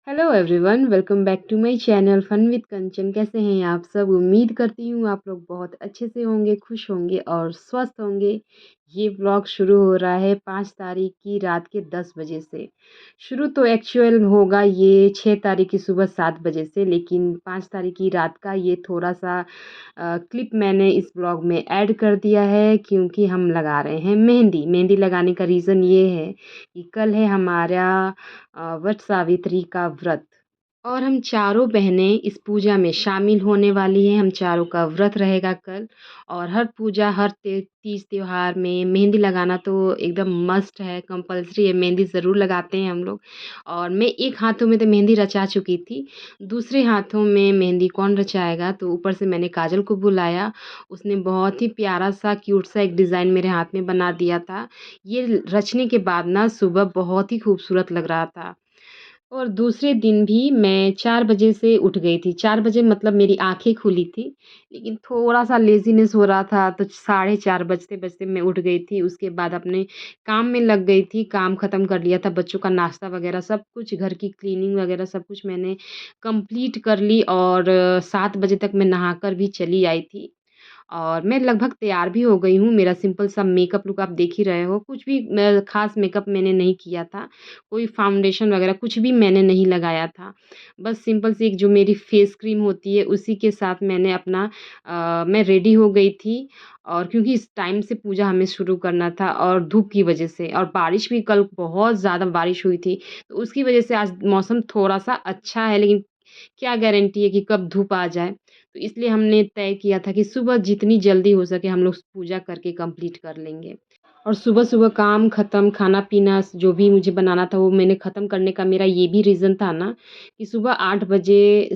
Hello everyone, welcome back to my channel fun with Kanchan. कैसे हैं आप सब? उम्मीद करती हूँ आप लोग बहुत अच्छे से होंगे, खुश होंगे और स्वस्थ होंगे। ये व्लॉग शुरू हो रहा है 5 तारीख की रात के 10 बजे से। शुरू तो एक्चुअल होगा ये 6 तारीख की सुबह 7 बजे से, लेकिन 5 तारीख की रात का ये थोड़ा सा क्लिप मैंने इस व्लॉग में ऐड कर दिया है क्योंकि हम लगा रहे हैं मेहंदी। मेहंदी लगाने का रीज़न ये है कि कल है हमारा वट सावित्री का व्रत और हम चारों बहनें इस पूजा में शामिल होने वाली हैं। हम चारों का व्रत रहेगा कल। और हर पूजा, हर तीज त्योहार में मेहंदी लगाना तो एकदम मस्ट है, कंपलसरी है। मेहंदी ज़रूर लगाते हैं हम लोग। और मैं एक हाथों में तो मेहंदी रचा चुकी थी, दूसरे हाथों में मेहंदी कौन रचाएगा, तो ऊपर से मैंने काजल को बुलाया। उसने बहुत ही प्यारा सा क्यूट सा एक डिज़ाइन मेरे हाथ में बना दिया था। ये रचने के बाद ना सुबह बहुत ही खूबसूरत लग रहा था। और दूसरे दिन भी मैं 4 बजे से उठ गई थी। 4 बजे मतलब मेरी आँखें खुली थी, लेकिन थोड़ा-सा लेज़ीनेस हो रहा था तो साढ़े 4 बजते-बजते मैं उठ गई थी। उसके बाद अपने काम में लग गई थी, काम ख़त्म कर लिया था, बच्चों का नाश्ता वग़ैरह सब कुछ, घर की क्लीनिंग वग़ैरह सब कुछ मैंने कंप्लीट कर ली। और 7 बजे तक मैं नहाकर भी चली आई थी। और मैं लगभग तैयार भी हो गई हूँ। मेरा सिंपल सा मेकअप लुक आप देख ही रहे हो। कुछ भी ख़ास मेकअप मैंने नहीं किया था। कोई फाउंडेशन वग़ैरह कुछ भी मैंने नहीं लगाया था। बस सिंपल सी एक जो मेरी फेस क्रीम होती है उसी के साथ मैंने अपना मैं रेडी हो गई थी। और क्योंकि इस टाइम से पूजा हमें शुरू करना था और धूप की वज़ह से, और बारिश भी कल बहुत ज़्यादा बारिश हुई थी। तो उसकी वज़ह से आज मौसम थोड़ा-सा अच्छा है, लेकिन क्या गारंटी है कि कब धूप आ जाए। तो इसलिए हमने तय किया था कि सुबह जितनी जल्दी हो सके हम लोग पूजा करके कंप्लीट कर लेंगे। और सुबह-सुबह काम ख़त्म, खाना-पीना जो भी मुझे बनाना था वो मैंने ख़त्म करने का मेरा ये भी रीज़न था ना कि सुबह 8 बजे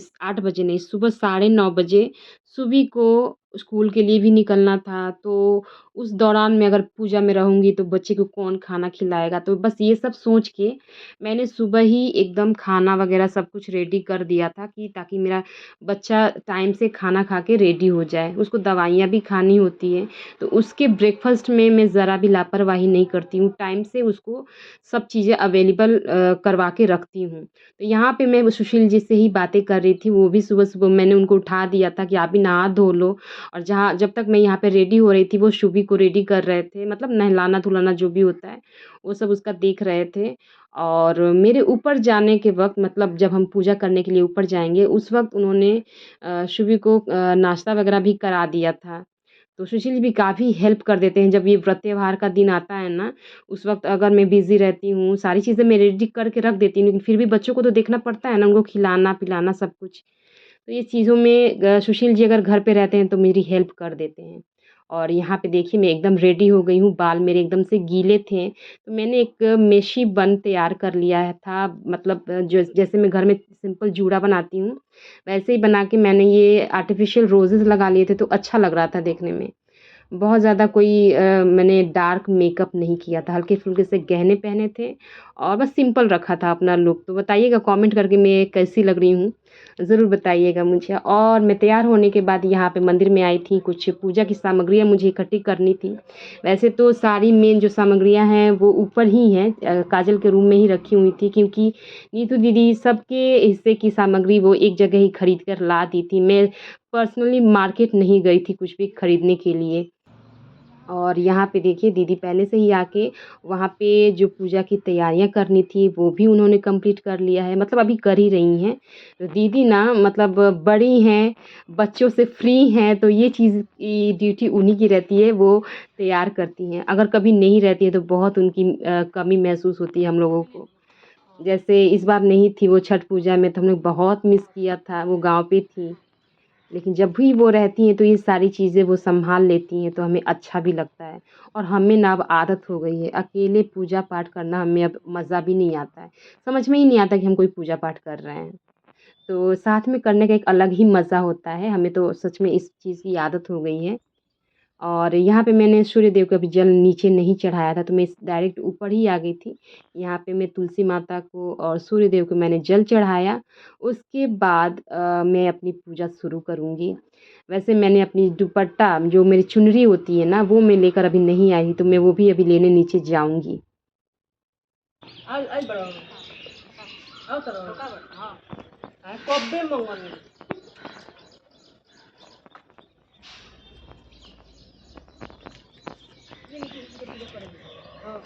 नहीं, सुबह साढ़े 9 बजे सुबह को स्कूल के लिए भी निकलना था। तो उस दौरान मैं अगर पूजा में रहूँगी तो बच्चे को कौन खाना खिलाएगा? तो बस ये सब सोच के मैंने सुबह ही एकदम खाना वग़ैरह सब कुछ रेडी कर दिया था कि ताकि मेरा बच्चा टाइम से खाना खा के रेडी हो जाए। उसको दवाइयाँ भी खानी होती हैं। तो उसके ब्रेकफ़ास्ट में मैं ज़रा भी लापरवाही नहीं करती हूँ, टाइम से उसको सब चीज़ें अवेलेबल करवा के रखती हूँ। तो यहाँ पे मैं सुशील जी से ही बातें कर रही थी, वो भी सुबह-सुबह मैंने उनको उठा दिया था कि आप भी नहा धो लो। और जहाँ जब तक मैं यहाँ पे रेडी हो रही थी, वो शुभी को रेडी कर रहे थे, मतलब नहलाना-धुलाना जो भी होता है, वो सब उसका देख रहे थे। और मेरे ऊपर जाने के वक़्त, मतलब जब हम पूजा करने के लिए ऊपर जाएँगे, उस वक़्त उन्होंने शुभी को नाश्ता वग़ैरह भी करा दिया था। तो सुशील जी भी काफ़ी हेल्प कर देते हैं जब ये व्रत त्योहार का दिन आता है ना, उस वक़्त अगर मैं बिज़ी रहती हूँ, सारी चीज़ें मैं रेडी करके रख देती हूँ, लेकिन फिर भी बच्चों को तो देखना पड़ता है ना, उनको खिलाना-पिलाना सब कुछ। तो ये चीज़ों में सुशील जी अगर घर पे रहते हैं तो मेरी हेल्प कर देते हैं। और यहाँ पे देखिए मैं एकदम रेडी हो गई हूँ, बाल मेरे एकदम से गीले थे, तो मैंने एक मेशी बन तैयार कर लिया है था, मतलब जो जैसे मैं घर में सिंपल जूड़ा बनाती हूँ, वैसे ही बना के मैंने ये आर्टिफ़िशियल रोज़ेज़ लगा लिए थे, तो अच्छा लग रहा था देखने में। बहुत ज़्यादा कोई मैंने डार्क मेकअप नहीं किया था, हल्के-फुल्के से गहने पहने थे और बस सिंपल रखा था अपना लुक। तो बताइएगा कमेंट करके मैं कैसी लग रही हूँ, ज़रूर बताइएगा मुझे। और मैं तैयार होने के बाद यहाँ पे मंदिर में आई थी, कुछ पूजा की सामग्रियाँ मुझे इकट्ठी करनी थी। वैसे तो सारी मेन जो सामग्रियाँ हैं वो ऊपर ही हैं, काजल के रूम में ही रखी हुई थी, क्योंकि नीतू दीदी सबके हिस्से की सामग्री वो एक जगह ही खरीद कर ला दी थी। मैं पर्सनली मार्केट नहीं गई थी कुछ भी खरीदने के लिए। और यहाँ पे देखिए दीदी पहले से ही आके वहाँ पे जो पूजा की तैयारियाँ करनी थी वो भी उन्होंने कंप्लीट कर लिया है, मतलब अभी कर ही रही हैं। तो दीदी ना मतलब बड़ी हैं, बच्चों से फ्री हैं, तो ये चीज़ की ड्यूटी उन्हीं की रहती है, वो तैयार करती हैं। अगर कभी नहीं रहती है तो बहुत उनकी कमी महसूस होती है हम लोगों को। जैसे इस बार नहीं थी वो छठ पूजा में, तो हमने बहुत मिस किया था, वो गाँव पे थी। लेकिन जब भी वो रहती हैं तो ये सारी चीज़ें वो सँभाल लेती हैं, तो हमें अच्छा भी लगता है। और हमें ना अब आदत हो गई है, अकेले पूजा-पाठ करना हमें अब मज़ा भी नहीं आता है। समझ में ही नहीं आता कि हम कोई पूजा-पाठ कर रहे हैं। तो साथ में करने का एक अलग ही मज़ा होता है, हमें तो सच में इस चीज़ की आदत हो गई है। और यहाँ पे मैंने सूर्य देव का भी जल नीचे नहीं चढ़ाया था, तो मैं डायरेक्ट ऊपर ही आ गई थी। यहाँ पे मैं तुलसी माता को और सूर्य देव को मैंने जल चढ़ाया। उसके बाद मैं अपनी पूजा शुरू करूँगी। वैसे मैंने अपनी दुपट्टा जो मेरी चुनरी होती है ना, वो मैं लेकर अभी नहीं आई, तो मैं वो भी अभी लेने नीचे जाऊँगी। आओ तो हाँ कब्बे मंगवानी हाँ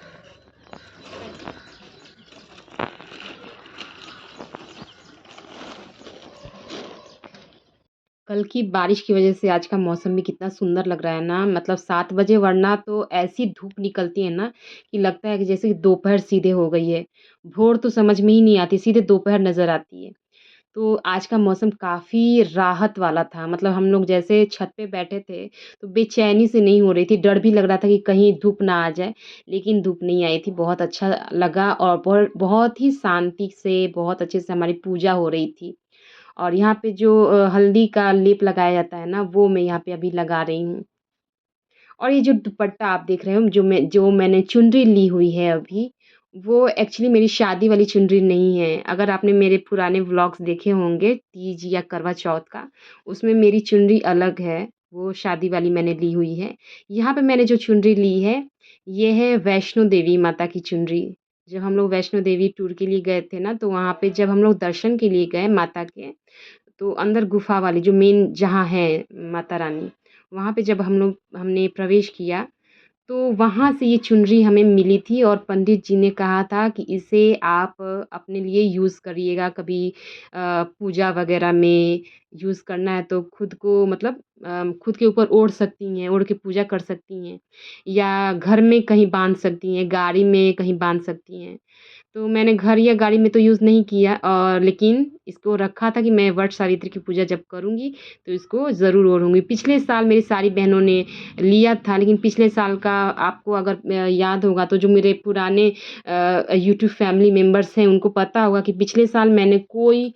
कल की बारिश की वज़ह से आज का मौसम भी कितना सुंदर लग रहा है ना, मतलब 7 बजे वरना तो ऐसी धूप निकलती है ना कि लगता है कि जैसे कि दोपहर सीधे हो गई है। भोर तो समझ में ही नहीं आती, सीधे दोपहर नज़र आती है। तो आज का मौसम काफ़ी राहत वाला था, मतलब हम लोग जैसे छत पे बैठे थे, तो बेचैनी से नहीं हो रही थी, डर भी लग रहा था कि कहीं धूप ना आ जाए, लेकिन धूप नहीं आई थी। बहुत अच्छा लगा और बहुत ही शांति से, बहुत अच्छे से हमारी पूजा हो रही थी। और यहाँ पे जो हल्दी का लेप लगाया जाता है ना, वो मैं यहाँ पे अभी लगा रही हूँ। और ये जो दुपट्टा आप देख रहे हो, जो मैंने चुनरी ली हुई है अभी, वो एक्चुअली मेरी शादी वाली चुनरी नहीं है। अगर आपने मेरे पुराने व्लॉग्स देखे होंगे तीज या करवा चौथ का, उसमें मेरी चुनरी अलग है, वो शादी वाली मैंने ली हुई है। यहाँ पे मैंने जो चुनरी ली है, ये है वैष्णो देवी माता की चुनरी। जब हम लोग वैष्णो देवी टूर के लिए गए थे ना, तो वहाँ पे जब हम लोग दर्शन के लिए गए माता के, तो अंदर गुफ़ा वाली जो मेन जहाँ है माता रानी, वहाँ पे जब हमने प्रवेश किया, तो वहाँ से ये चुनरी हमें मिली थी और पंडित जी ने कहा था कि इसे आप अपने लिए यूज़ करिएगा, कभी पूजा वग़ैरह में यूज़ करना है तो खुद को मतलब खुद के ऊपर ओढ़ सकती हैं, ओढ़ के पूजा कर सकती हैं या घर में कहीं बाँध सकती हैं, गाड़ी में कहीं बाँध सकती हैं। तो मैंने घर या गाड़ी में तो यूज़ नहीं किया और लेकिन इसको रखा था कि मैं वट सावित्री की पूजा जब करूँगी तो इसको ज़रूर ओढ़ूँगी। पिछले साल मेरी सारी बहनों ने लिया था, लेकिन पिछले साल का आपको अगर याद होगा तो जो मेरे पुराने यूट्यूब फैमिली मेंबर्स हैं उनको पता होगा कि पिछले साल मैंने कोई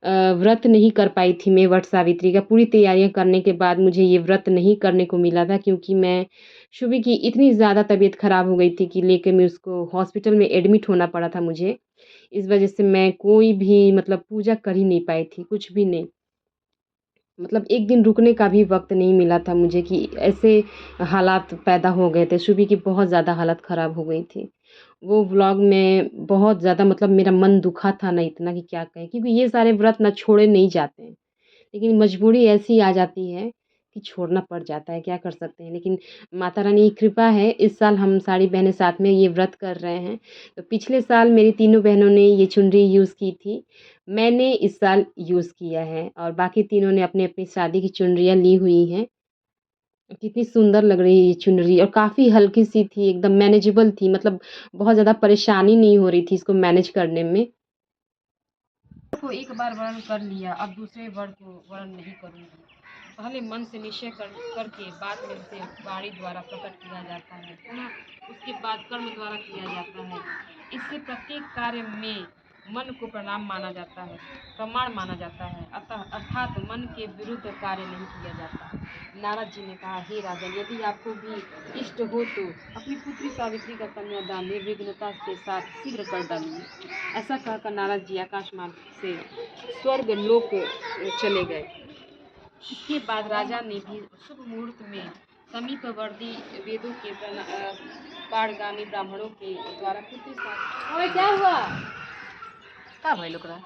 व्रत नहीं कर पाई थी मैं वट सावित्री का। पूरी तैयारियाँ करने के बाद मुझे ये व्रत नहीं करने को मिला था क्योंकि मैं शुभी की इतनी ज़्यादा तबीयत ख़राब हो गई थी कि लेके मैं उसको हॉस्पिटल में एडमिट होना पड़ा था मुझे। इस वज़ह से मैं कोई भी मतलब पूजा कर ही नहीं पाई थी, कुछ भी नहीं। मतलब एक दिन रुकने का भी वक़्त नहीं मिला था मुझे कि ऐसे हालात पैदा हो गए थे। शुभी की बहुत ज़्यादा हालत ख़राब हो गई थी। वो व्लॉग में बहुत ज़्यादा मतलब मेरा मन दुखा था ना इतना कि क्या कहें, क्योंकि ये सारे व्रत ना छोड़े नहीं जाते हैं। लेकिन मजबूरी ऐसी आ जाती है कि छोड़ना पड़ जाता है, क्या कर सकते हैं। लेकिन माता रानी की कृपा है, इस साल हम सारी बहनें साथ में ये व्रत कर रहे हैं। तो पिछले साल मेरी तीनों बहनों ने ये चुनरी यूज़ की थी, मैंने इस साल यूज़ किया है और बाकी तीनों ने अपनी-अपनी शादी की चुनरियाँ ली हुई हैं। कितनी सुंदर लग रही है ये चुनरी और काफ़ी हल्की-सी थी, एकदम मैनेजेबल थी, मतलब बहुत ज़्यादा परेशानी नहीं हो रही थी इसको मैनेज करने में। को एक बार वर्ण कर लिया, अब दूसरे वर्ण को वर्ण नहीं करूँगी। पहले मन से निश्चय करके बाद में उसे वाणी द्वारा प्रकट किया जाता है, पुनः उसके बाद कर्म द्वारा किया जाता है। इससे प्रत्येक कार्य में मन को प्रमाण माना जाता है, अतः अर्थात मन के विरुद्ध कार्य नहीं किया जाता। नारद जी ने कहा, हे राजन, यदि आपको भी इष्ट हो तो अपनी पुत्री सावित्री का कन्यादान निर्विघ्नता के साथ शीघ्र कर डालिए। ऐसा कहकर नारद जी आकाश मार्ग से स्वर्ग लोक चले गए। इसके बाद राजा ने भी शुभ मुहूर्त में समीपवर्ती वेदों के पारगामी ब्राह्मणों के द्वारा पुत्री सावित्री। क्या हुआ? का भाई लोग रहा?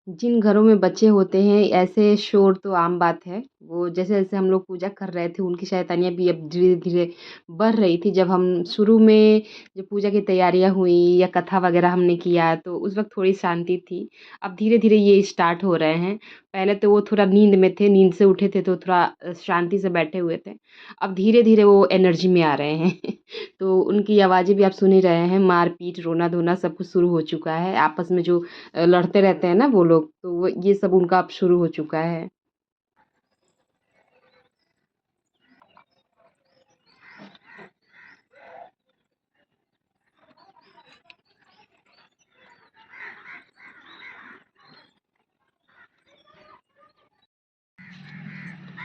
जिन घरों में बच्चे होते हैं ऐसे शोर तो आम बात है। वो जैसे-जैसे हम लोग पूजा कर रहे थे उनकी शैतानियाँ भी अब धीरे-धीरे बढ़ रही थी। जब हम शुरू में जब पूजा की तैयारियाँ हुई या कथा वगैरह हमने किया तो उस वक़्त थोड़ी शांति थी। अब धीरे-धीरे ये स्टार्ट हो रहे हैं। पहले तो वो थोड़ा नींद में थे, नींद से उठे थे तो थोड़ा शांति से बैठे हुए थे। अब धीरे-धीरे वो एनर्जी में आ रहे हैं। तो उनकी आवाज़ें भी आप सुन ही रहे हैं, मार-पीट, रोना-धोना सब कुछ शुरू हो चुका है। आपस में जो लड़ते रहते हैं ना वो लोग, तो वो ये सब उनका अब शुरू हो चुका है।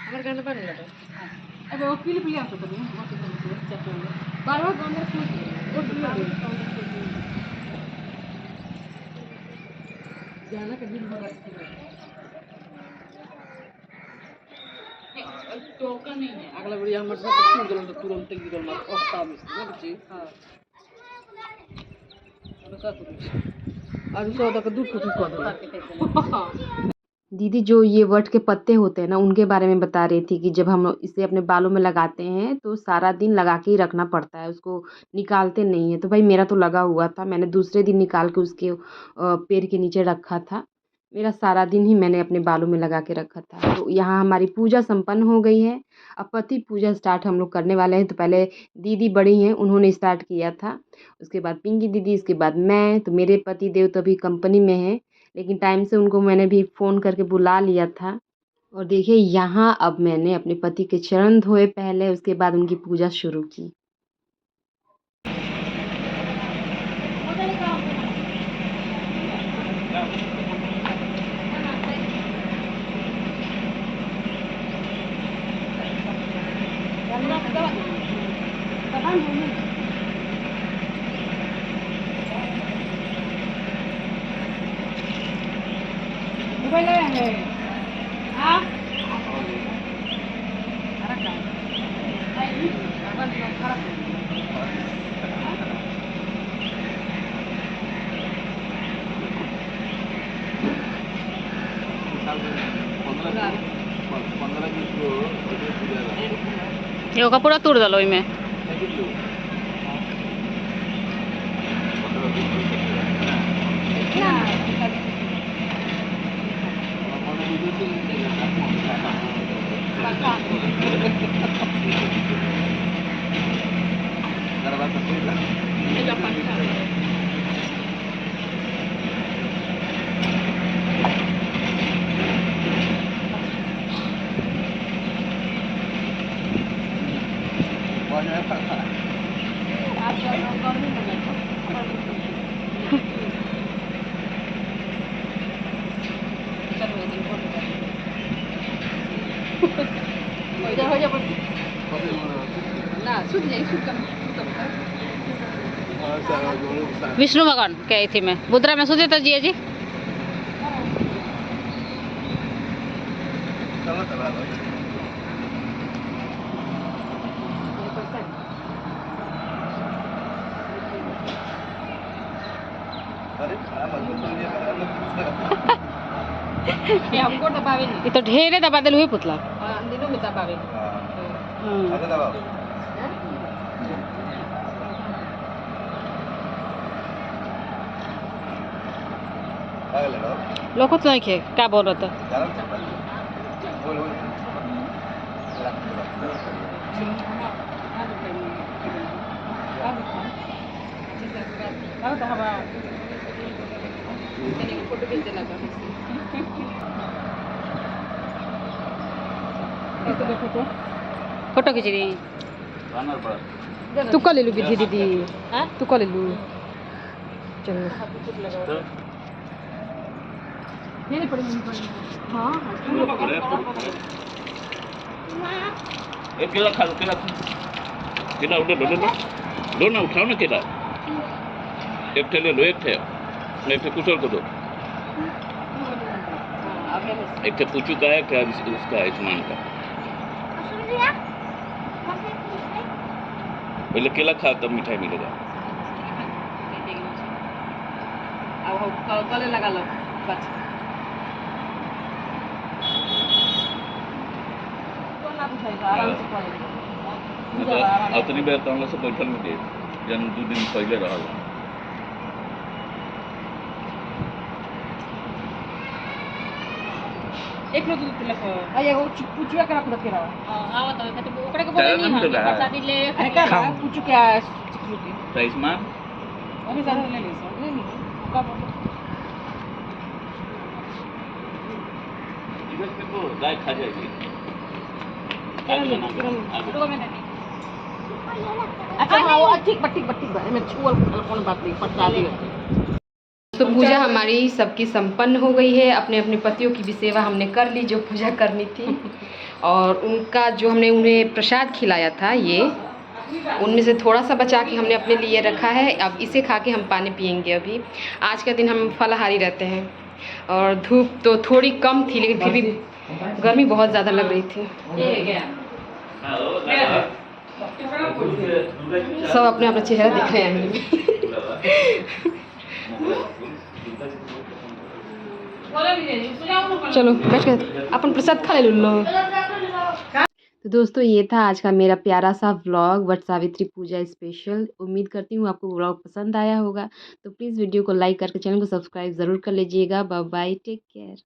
আমার গানটা পারেন না अब वो क्लिप ले आता था वो तो बार-बार अंदर कूद वो गाना कभी नहीं टोका नहीं है अगला बढ़िया हमर सब छोड़ देलन तो तुरंत गिरल मार ओस्ता में ना बच्ची हां का करू आज सो तक दूध कुछ कर दो दीदी जो ये वट के पत्ते होते हैं ना उनके बारे में बता रही थी कि जब हम इसे अपने बालों में लगाते हैं तो सारा दिन लगा के ही रखना पड़ता है, उसको निकालते नहीं है। तो भाई मेरा तो लगा हुआ था, मैंने दूसरे दिन निकाल के उसके पैर के नीचे रखा था। मेरा सारा दिन ही मैंने अपने बालों में लगा के रखा था। तो यहाँ हमारी पूजा संपन्न हो गई है, अब पति पूजा स्टार्ट हम लोग करने वाले हैं। तो पहले दीदी बड़ी हैं उन्होंने स्टार्ट किया था, उसके बाद पिंकी दीदी, इसके बाद मैं। तो मेरे पति देव तो अभी कंपनी में हैं, लेकिन टाइम से उनको मैंने भी फ़ोन करके बुला लिया था। और देखिए यहाँ अब मैंने अपने पति के चरण धोए पहले, उसके बाद उनकी पूजा शुरू की। योगा पूरा तोड़ दलो में विष्णु भगवान क्या थी मैं बुद्रा में सोचे तो जी जी हमको दबावे नहीं ये तो ढेरे दबा दिल हुई पुतला दिनों में दबावे लोग कुछ नहीं खे क्या बोल रहा था फोटो खींच रही तू ले लू विधि दीदी तू ले लू चलो हाँ एक केला खा लो केला उधर लो ना उठाओ ना केला एक ठे ले लो एक ठे कुशल को दो एक ठे पूछू का है क्या उसका आयुष्मान का पहले केला खा तब मिठाई मिलेगा अब गले लगा लो बस अतनी बेर तो से बैठल में दे जन 2 दिन पहले रहा एक लो दूध लख आ एगो पूछुआ के रख के रहा आवा तो खातिर ओकरे के बोले नहीं हम प्रसादी ले अरे का पूछू क्या चिकलुटी आयुष्मान अरे सारा ले ले सर नहीं कब इधर पे गाय खा जाएगी अच्छा हाँ वो ठीक बट्टी मैं छुअल कौन बात नहीं प्रसादी तो पूजा हमारी सबकी संपन्न हो गई है। अपने अपने पतियों की भी सेवा हमने कर ली जो पूजा करनी थी, और उनका जो हमने उन्हें प्रसाद खिलाया था ये उनमें से थोड़ा सा बचा के हमने अपने लिए रखा है। अब इसे खा के हम पानी पियेंगे। अभी आज का दिन हम फलाहारी रहते हैं और धूप तो थोड़ी कम थी लेकिन फिर भी गर्मी बहुत ज़्यादा लग रही थी। सब अपने अपना चेहरा दिख रहे हैं मेरे चलो बैठ के अपन प्रसाद खा ले लो। तो दोस्तों ये था आज का मेरा प्यारा सा व्लॉग वट सावित्री पूजा स्पेशल। उम्मीद करती हूँ आपको व्लॉग पसंद आया होगा। तो प्लीज़ वीडियो को लाइक करके चैनल को सब्सक्राइब ज़रूर कर लीजिएगा। Bye bye, take care.